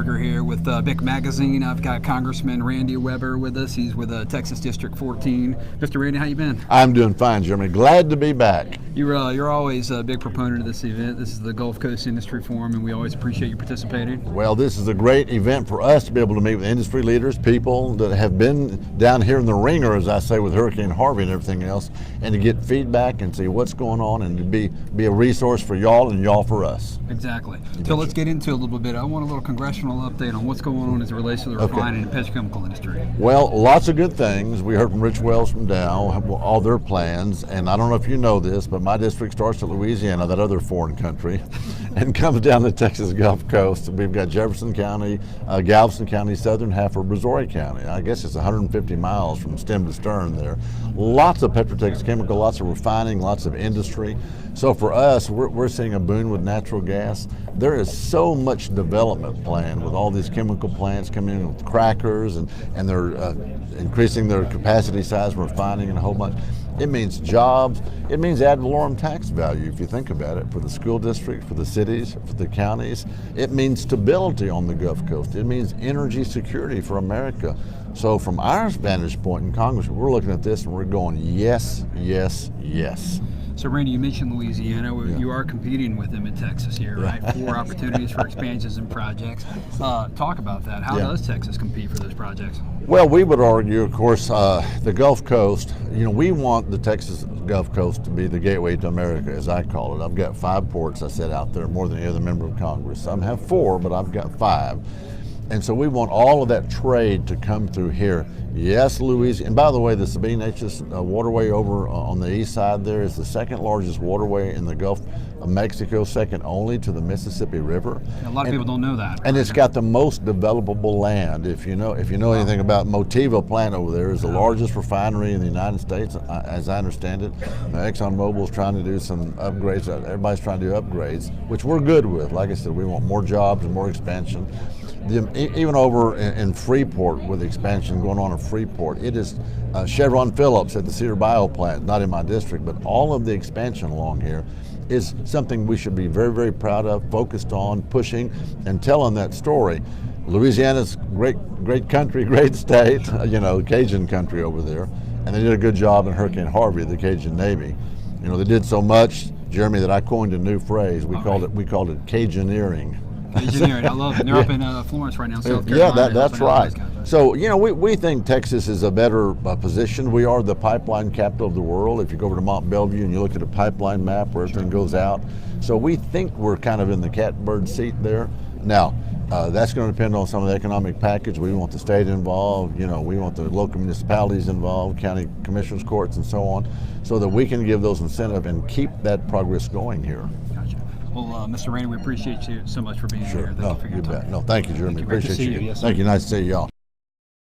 speaker here with BIC Magazine. I've got Congressman Randy Weber with us. He's with Texas District 14. Mr. Randy, how you been? I'm doing fine, Jeremy. Glad to be back. You're always a big proponent of this event. This is the Gulf Coast Industry Forum, and we always appreciate you participating. Well, this is a great event for us to be able to meet with industry leaders, people that have been down here in the ringer, as I say, with Hurricane Harvey and everything else, and to get feedback and see what's going on and to be a resource for y'all and y'all for us. Exactly. So let's get into it a little bit. I want a little congressional update on what's going on as it relates to the refining and petrochemical industry. Well, lots of good things. We heard from Rich Wells from Dow, all their plans, and I don't know if you know this, but my district starts at Louisiana, that other foreign country, and comes down the Texas Gulf Coast. We've got Jefferson County, Galveston County, southern half of Brazoria County. I guess it's 150 miles from stem to stern there. Lots of petrochemical, lots of refining, lots of industry. So for us, we're seeing a boon with natural gas. There is so much development planned with all these chemical plants coming in with crackers, and they're increasing their capacity size, refining, and a whole bunch. It means jobs. It means ad valorem tax value, if you think about it, for the school districts, for the cities, for the counties. It means stability on the Gulf Coast. It means energy security for America. So from our vantage point in Congress, we're looking at this and we're going, yes, yes, yes. So Randy, you mentioned Louisiana. You are competing with them in Texas here, right? 4 opportunities for expansions and projects. Talk about that. How does Texas compete for those projects? Well, we would argue, of course, the Gulf Coast, we want the Texas Gulf Coast to be the gateway to America, as I call it. I've got 5 ports I set out there, more than any other member of Congress. Some have 4, but I've got 5. And so we want all of that trade to come through here. Yes, Louisiana. And by the way, the Sabine-Neches waterway over on the east side there is the 2nd largest waterway in the Gulf of Mexico, second only to the Mississippi River. A lot of people don't know that. And it's got the most developable land. If you know anything about Motiva plant over there, is the largest refinery in the United States, as I understand it. ExxonMobil's trying to do some upgrades. Everybody's trying to do upgrades, which we're good with. Like I said, we want more jobs and more expansion. Even over in Freeport, with the expansion going on in Freeport, it is Chevron Phillips at the Cedar Bio plant, not in my district, but all of the expansion along here is something we should be very, very proud of, focused on, pushing, and telling that story. Louisiana's great country, great state, Cajun country over there, and they did a good job in Hurricane Harvey, the Cajun Navy. They did so much, Jeremy, that I coined a new phrase. We called it Cajunneering. Engineering, I love it. They're up in Florence right now, South Carolina. Yeah, that's right. So, we think Texas is a better position. We are the pipeline capital of the world. If you go over to Mont Belvieu and you look at a pipeline map where everything goes out. So we think we're kind of in the catbird seat there. Now, that's going to depend on some of the economic package. We want the state involved, we want the local municipalities involved, county commissioners courts and so on, so that we can give those incentives and keep that progress going here. Gotcha. Well, Mr. Randy, we appreciate you so much for being here. Thank you for your time. No, thank you, Jeremy. Thank you. Appreciate Great to see you. Yes, Thank you. Nice to see y'all.